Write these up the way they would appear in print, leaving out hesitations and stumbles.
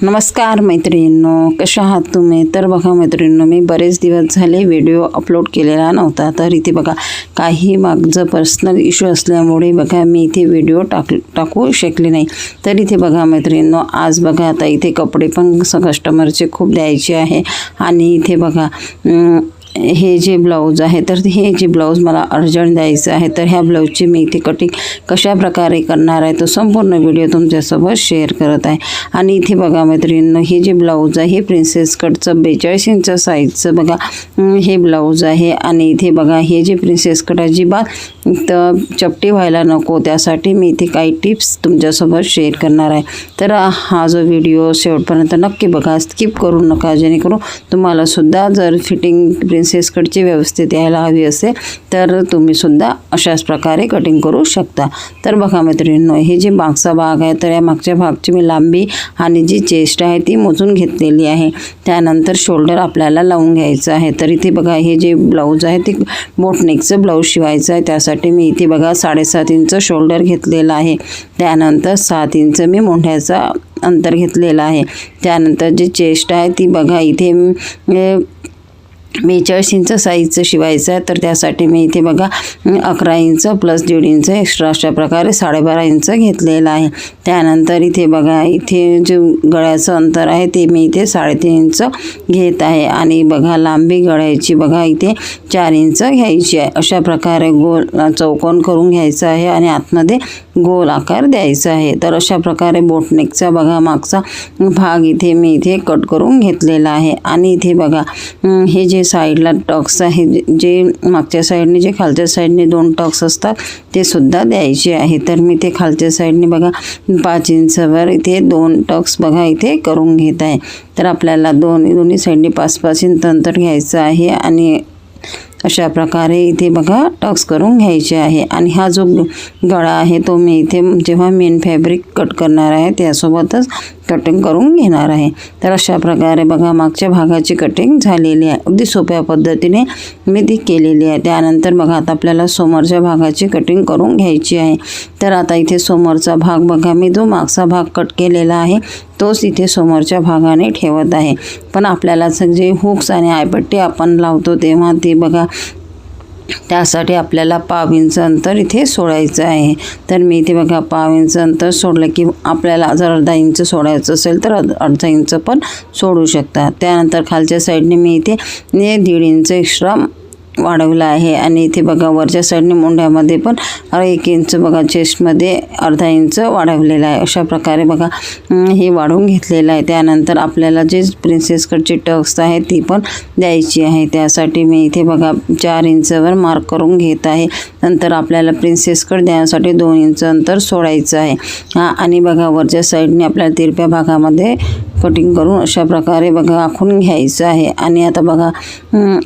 नमस्कार मैत्रिणींनो, कशा आहात तुम्ही? तर बघा मैत्रिणींनो, मी बरेच दिवस झाले व्हिडिओ अपलोड केलेला नव्हता. तर इथे बघा काही मागचं पर्सनल इश्यू असल्यामुळे बघा मी इथे व्हिडिओ टाकू शकले नाही. तर इथे बघा मैत्रिणींनो, आज बघा आता इथे कपडे पण कस्टमरचे खूप द्यायचे आहे. आणि इथे बघा हे जे ब्लाऊज आहे, तर हे जे ब्लाऊज मला अर्जंट द्यायचं आहे. तर ह्या ब्लाऊजची मी इथे कटिंग कशा प्रकारे करणार आहे तो संपूर्ण व्हिडिओ तुमच्यासोबत शेअर करत आहे. आणि इथे बघा मैत्रिणींनो, हे जे ब्लाऊज आहे हे प्रिन्सेस कटचं 42 इंच साईजचं बघा हे ब्लाऊज आहे. आणि इथे बघा हे जे प्रिन्सेस कट अजिबात तर चपटी व्हायला नको, त्यासाठी मी इथे काही टिप्स तुमच्यासोबत शेअर करणार आहे. तर हा जो व्हिडिओ शेवटपर्यंत नक्की बघा, स्किप करू नका, जेणेकरून तुम्हाला सुद्धा जर फिटिंग प्रिन्सेस कटची व्यवस्थित यायला हवी असेल तर तुम्ही सुद्धा अशाच प्रकारे कटिंग करू शकता. तर बघा मैत्रिणींनो, हे जे मागचा भाग आहे तर या मागच्या भागची मी लांबी आणि जी चेस्ट आहे ती मोजून घेतलेली आहे. त्यानंतर शोल्डर आपल्याला लावून घ्यायचं आहे. तर इथे बघा हे जे ब्लाऊज आहे ते बोटनेकचं ब्लाऊज शिवायचं आहे. त्यासाठी मी इथे बघा 7.5 इंच शोल्डर घेतलेला आहे. त्यानंतर 7 इंच मी मोंढ्याचा अंतर घेतलेला आहे. त्यानंतर जी चेस्ट आहे ती बघा इथे 42 इंच साईजचं शिवायचं आहे. तर त्यासाठी मी इथे बघा 11 इंच प्लस 1.5 इंच एक्स्ट्रा अशा प्रकारे 12.5 इंच घेतलेलं आहे. त्यानंतर इथे बघा इथे जे गळ्याचं अंतर आहे ते मी इथे 3.5 इंच घेत आहे. आणि बघा लांबी गळ्याची बघा इथे 4 इंच घ्यायची आहे. अशा प्रकारे गोल चौकोन करून घ्यायचं आहे आणि आतमध्ये गोल आकार द्यायचा आहे. तर अशा प्रकारे बोटनेकचा बघा मागचा भाग इथे मी इथे कट करून घेतलेला आहे. आणि इथे बघा हे जे साईडला टक्स आहे, जे मागच्या साईडने जे खालच्या साईडने 2 टक्स असतात ते सुद्धा द्यायचे आहे. तर मी ते खालच्या साईडने बघा 5 इंचवर इथे 2 टक्स बघा इथे करून घेत आहे. तर आपल्याला दोन्ही साईडने 5-5 इंच अंतर घ्यायचं आहे आणि अशा प्रकारे इथे बघा टक्स करून घ्यायचे आहे. आणि हा जो गळा आहे तो मी इथे जेव्हा मेन फॅब्रिक कट करणार आहे त्यासोबतच कटिंग करून घेणार आहे. तर अशा प्रकारे बघा मागच्या भागाची कटिंग झालेली आहे. अगदी सोप्या पद्धतीने मी ती केलेली आहे. त्यानंतर बघा आता आपल्याला समोरच्या भागाची कटिंग करून घ्यायची आहे. तर आता इथे समोरचा भाग बघा मी जो मागचा भाग कट केलेला आहे तोच इथे समोरच्या भागाने ठेवत आहे. पण आपल्याला जे हुक्स आणि आयपट्टी आपण लावतो तेव्हा ते बघा त्यासाठी आपल्याला 1/2 इंच अंतर इथे सोडायचं आहे. तर मी इथे बघा 1/2 इंच अंतर सोडलं की आपल्याला जर अर्धा इंच सोडायचं असेल तर अर्धा इंच पण सोडू शकता. त्यानंतर खालच्या साईडने मी इथे 1.5 इंच एक्स्ट्रा वाढवला आहे. आणि इथे बघा वरच्या साईडने मोंढ्यामध्ये पण 1 इंच बघा चेस्टमध्ये अर्धा इंच वाढवलेला आहे. अशा प्रकारे बघा हे वाढवून घेतलेलं आहे. त्यानंतर आपल्याला जे प्रिन्सेस कटची टक्स आहे ती पण द्यायची आहे. त्यासाठी मी इथे बघा 4 इंचवर मार्क करून घेत आहे. नंतर आपल्याला प्रिन्सेस कट देण्यासाठी 2 इंच अंतर सोडायचं आहे. आणि बघा वरच्या साईडने आपल्याला तिरप्या भागामध्ये कटिंग करून अशा प्रकारे बघा आखून घ्यायचं आहे. आणि आता बघा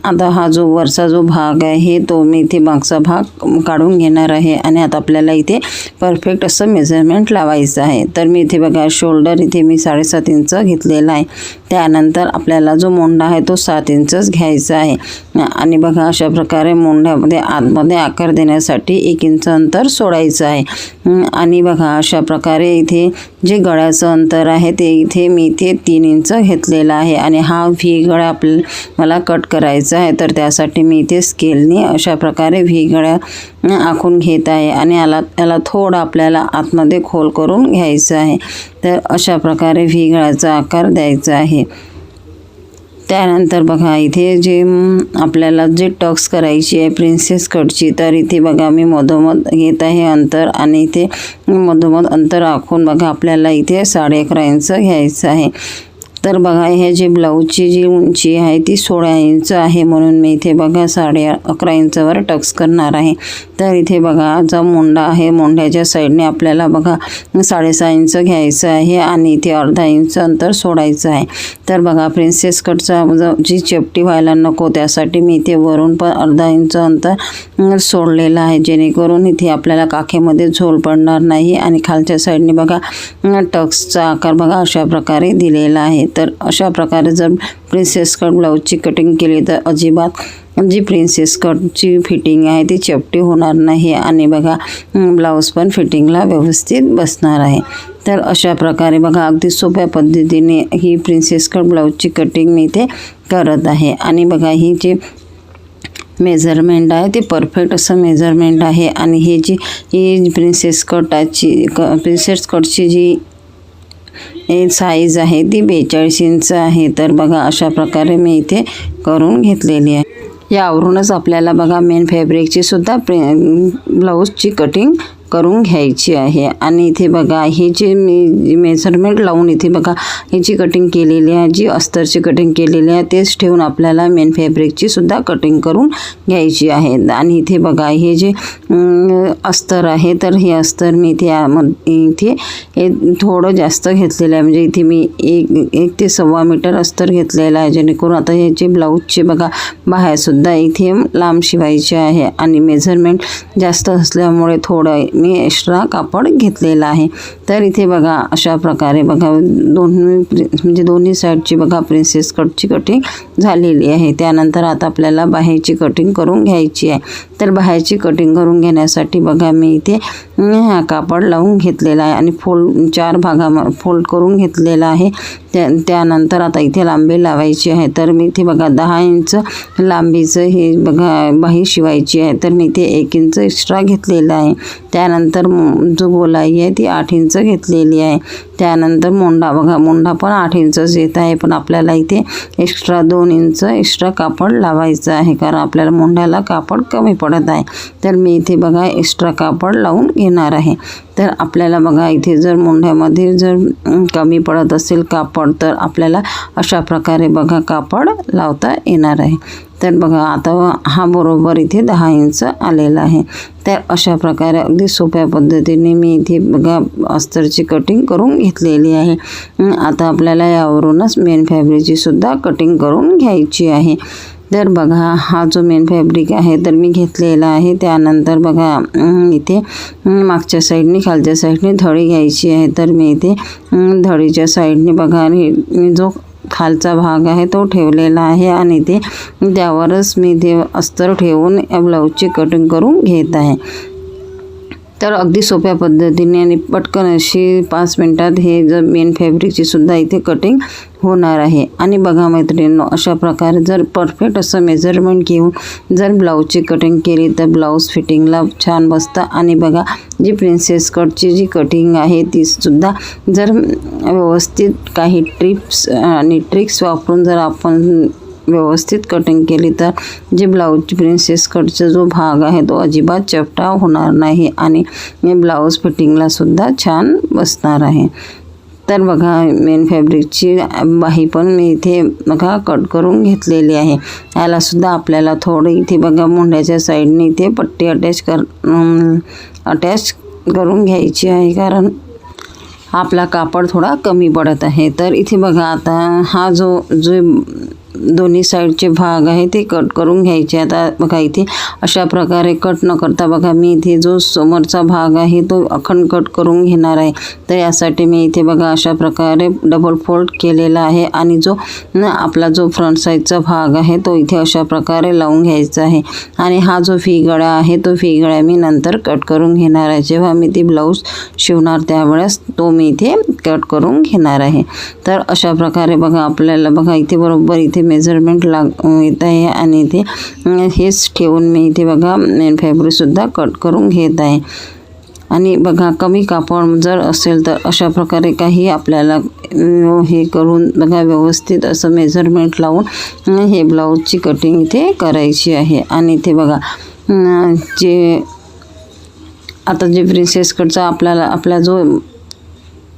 आता हा जो वरचा जो भाग आहे तो मी इथे मागचा भाग काढून घेणार आहे. आणि आता आपल्याला इथे परफेक्ट असं मेजरमेंट लावायचं आहे. तर मी इथे बघा शोल्डर इथे मी 7.5 इंच घेतलेला आहे. त्यानंतर आपल्याला जो मोंढा आहे तो 7 इंचच घ्यायचा आहे. आणि बघा अशा प्रकारे मोंढ्यामध्ये आतमध्ये आकार देण्यासाठी 1 इंच अंतर सोडायचं आहे. आणि बघा अशा प्रकारे इथे जे गळ्याचं अंतर आहे ते इथे मी इथे 3 इंच घेतलेला आहे. आणि हा व्ही गळा मला कट करायचा आहे. तर त्यासाठी मी इथे स्केलने अशा प्रकारे व्ही गळा आखून घेत आहे. आणि याला थोडं आपल्याला आतमध्ये खोल करून घ्यायचं आहे. तर अशा प्रकारे व्ही गळ्याचा आकार द्यायचा आहे. त्यानंतर बघा इथे जे आपल्याला जे टक्स करायची आहे प्रिन्सेस कटची, तर इथे बघा मी मधोमध घेत आहे अंतर. आणि इथे मधोमध अंतर आखून बघा आपल्याला इथे 11.5 इंच घ्यायचं आहे. तर बघा हे जे ब्लाऊजची जी उंची आहे ती 16 इंच आहे, म्हणून मी इथे बघा 11.5 इंचवर टक्स करणार आहे. तर इथे बघा जो मोंढा आहे मोंढ्याच्या साईडने आपल्याला बघा 6.5 इंच घ्यायचं आहे आणि इथे अर्धा इंच अंतर सोडायचं आहे. तर बघा प्रिन्सेस कटचा जी चपटी व्हायला नको त्यासाठी मी इथे वरून पण अर्धा इंच अंतर सोडलेलं आहे, जेणेकरून इथे आपल्याला काखेमध्ये झोल पडणार नाही. आणि खालच्या साईडने बघा टक्सचा आकार बघा अशा प्रकारे दिलेला आहे. तर अशा प्रकारे जर प्रिन्सेस कट ब्लाऊजची कटिंग केली तर अजिबात जी प्रिन्सेस कटची फिटिंग आहे ती चपटी होणार नाही. आणि बघा ब्लाऊज पण फिटिंगला व्यवस्थित बसणार आहे. तर अशा प्रकारे बघा अगदी सोप्या पद्धतीने ही प्रिन्सेस कट ब्लाऊजची कटिंग मी इथे करत आहे. आणि बघा ही जे मेजरमेंट आहे ते परफेक्ट असं मेजरमेंट आहे. आणि ही प्रिन्सेस कटची जी साईज आहे ती 42 इंच आहे. तर बघा अशा प्रकारे मी इथे करून घेतलेली आहे. यावरूनच आपल्याला बघा मेन फॅब्रिकची सुद्धा ब्लाऊजची कटिंग करून घ्यायची आहे. आणि इथे बघा हे जे मी मेजरमेंट लावून इथे बघा ह्याची कटिंग केलेली आहे, जी अस्तरची कटिंग केलेली आहे तेच ठेवून आपल्याला मेन फॅब्रिकची सुद्धा कटिंग करून घ्यायची आहे. आणि इथे बघा हे जे अस्तर आहे तर हे अस्तर मी इथे हे थोडं जास्त घेतलेलं आहे. म्हणजे इथे मी 1 ते 1.25 मीटर अस्तर घेतलेलं आहे, जेणेकरून आता ह्याचे ब्लाऊजचे बघा बाह्यासुद्धा इथे लांब शिवायचे आहे. आणि मेजरमेंट जास्त असल्यामुळे थोडं मी एक्स्ट्रा कापड घेतलेला आहे. तर इथे बघा अशा प्रकारे बघा दोन्ही साईडची बघा प्रिन्सेस कटची कटिंग झालेली आहे. त्यानंतर आता आपल्याला बाह्याची कटिंग करून घ्यायची आहे. तर बाह्याची कटिंग करून घेण्यासाठी बघा मी इथे हा कापड लावून घेतलेला आहे आणि 4 भागामध्ये फोल्ड करून घेतलेला आहे. त्यानंतर आता इथे लांबी लावायची आहे. तर मी इथे बघा 10 इंच लांबीचं हे बघा बाही शिवायची आहे. तर मी इथे 1 इंच एक्स्ट्रा घेतलेला आहे. त्यानंतर जो गोलाई आहे ती 8 इंच घेतलेली आहे. त्यानंतर मोंढा बघा, मोंढा पण 8 इंचच येत आहे, पण आपल्याला इथे एक्स्ट्रा 2 इंच एक्स्ट्रा कापड लावायचं आहे, कारण आपल्याला मोंढ्याला कापड कमी पडत आहे. तर मी इथे बघा एक्स्ट्रा कापड लावून घेणार आहे. तर आपल्याला बघा इथे जर मोंढ्यामध्ये जर कमी पडत असेल कापड तर आपल्याला अशा प्रकारे बघा कापड लावता येणार आहे. तर बघा आता हा बरोबर इथे 10 इंच आलेला आहे. तर अशा प्रकारे अगदी सोप्या पद्धतीने मी इथे बघा अस्तरची कटिंग करून घेतलेली आहे. आता आपल्याला यावरूनच मेन फॅब्रिकची सुद्धा कटिंग करून घ्यायची आहे. तर बघा हा जो मेन फॅब्रिक आहे तर मी घेतलेला आहे. त्यानंतर बघा इथे मागच्या साईडने खालच्या साईडने धडी घ्यायची आहे. तर मी इथे धडीच्या साईडने बघा मी जो खालचा भाग आहे तो ठेवलेला आहे आणि त्यावरच मी ते अस्तर ठेवून या ब्लाऊजची कटिंग करून घेत आहे. तर अगदी सोप्या पद्धतीने आणि पटकन अशी 5 मिनिटात हे जर मेन फॅब्रिकची सुद्धा इथे कटिंग होणार आहे. आणि बघा मैत्रिणींनो, अशा प्रकारे जर परफेक्ट असं मेजरमेंट घेऊन जर ब्लाऊजची कटिंग केली तर ब्लाऊज फिटिंगला छान बसतं. आणि बघा जी प्रिन्सेस कटची जी कटिंग आहे ती सुद्धा जर व्यवस्थित काही टिप्स आणि ट्रिक्स वापरून जर आपण व्यवस्थित कटिंग केली तर जे ब्लाऊज प्रिन्सेस कटचा जो भाग आहे तो अजिबात चपटाव होणार नाही आणि ब्लाऊज फिटिंगला सुद्धा छान बसणार आहे. तर बघा मेन फॅब्रिकची बाही पण मी इथे बघा कट करून घेतलेली आहे. यालासुद्धा आपल्याला थोडं इथे बघा मुंड्याच्या साईडने इथे पट्टी अटॅच करून घ्यायची आहे, कारण आपला कापड थोडा कमी पडत आहे. तर इथे बघा आता हा जो दोन्ही साईडचे भाग आहे ते कट करून घ्यायचे. आता बघा इथे अशा प्रकारे कट न करता बघा मी इथे जो समोरचा भाग आहे तो अखंड कट करून घेणार आहे. तर यासाठी मी इथे बघा अशा प्रकारे डबल फोल्ड केलेला आहे आणि जो आपला जो फ्रंट साईडचा भाग आहे तो इथे अशा प्रकारे लावून घ्यायचा आहे. आणि हा जो फी गळा आहे तो फी गळा मी नंतर कट करून घेणार आहे. जेव्हा मी ती ब्लाऊज शिवणार त्यावेळेस तो मी इथे कट करून घेणार आहे. तर अशा प्रकारे बघा आपल्याला बघा इथे बरोबर इथे मेजरमेंट येत आहे आणि इथे हेच ठेवून मी इथे बघा मेन फॅब्रिकसुद्धा कट करून घेत आहे. आणि बघा कमी कापड जर असेल तर अशा प्रकारे काही आपल्याला हे करून बघा व्यवस्थित असं मेजरमेंट लावून हे ब्लाऊजची कटिंग इथे करायची आहे. आणि इथे बघा आता जे प्रिन्सेस कटचा आपला जो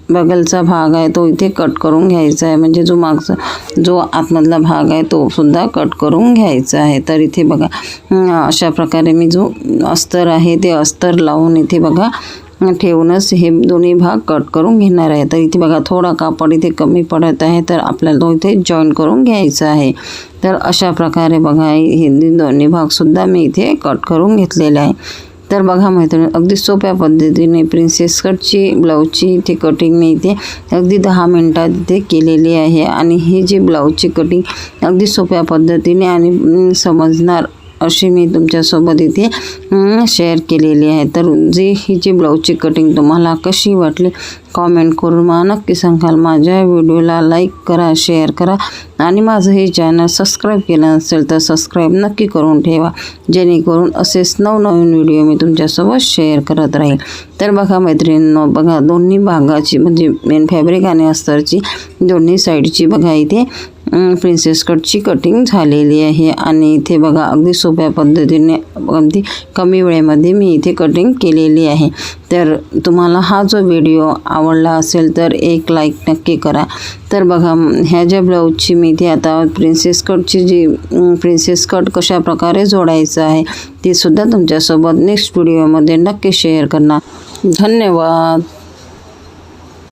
बगलचा भाग आहे तो इथे कट करून घ्यायचा आहे, म्हणजे जो मागचा जो आतमधला भाग आहे तो सुद्धा कट करून घ्यायचा आहे. तर इथे बघा अशा प्रकारे मी जो अस्तर आहे ते अस्तर लावून इथे बघा ठेवूनच हे दोन्ही भाग कट करून घेणार आहे. तर इथे बघा थोडा कापड इथे कमी पडत आहे तर आपल्याला तो इथे जॉईन करून घ्यायचा आहे. तर अशा प्रकारे बघा हे दोन्ही भागसुद्धा मी इथे कट करून घेतलेले आहे. तर बघा मैत्रिणी अगदी सोप्या पद्धतीने प्रिन्सेस कटची ब्लाऊजची इथे कटिंग मी इथे अगदी 10 मिनिटात इथे केलेली आहे. आणि ही जी ब्लाऊजची कटिंग अगदी सोप्या पद्धतीने आणि समजणार अशी मी तुमच्यासोबत इथे शेअर केलेली आहे। तर हिची ब्लाऊजची कटिंग तुम्हाला कशी वाटली कॉमेंट करून मला नक्की सांगाल। माझ्या व्हिडिओला लाईक करा, शेअर करा आणि माझं हे चॅनल सबस्क्राईब केलं नसेल तर सबस्क्राईब नक्की करून ठेवा, जेणेकरून असेच नवनवीन व्हिडिओ मी तुमच्यासोबत शेअर करत राहील। तर बघा मैत्रिणींनो, बघा दोन्ही भागाची म्हणजे मेन फॅब्रिक आणि अस्तरची दोन्ही साईडची बघा इथे प्रिन्सेस कटची कटिंग झालेली आहे आणि इथे बघा अगदी सोप्या पद्धतीने अगदी कमी वेळेमध्ये मी इथे कटिंग केलेली आहे। तर तुम्हाला हा जो व्हिडिओ आवडला असेल तर एक लाईक नक्की करा। तर बघा ह्या ज्या ब्लाऊजची मी इथे आता प्रिन्सेस कट कशा प्रकारे जोडायचं आहे ते सुद्धा तुमच्यासोबत नेक्स्ट व्हिडिओमध्ये नक्की शेअर करणार। धन्यवाद।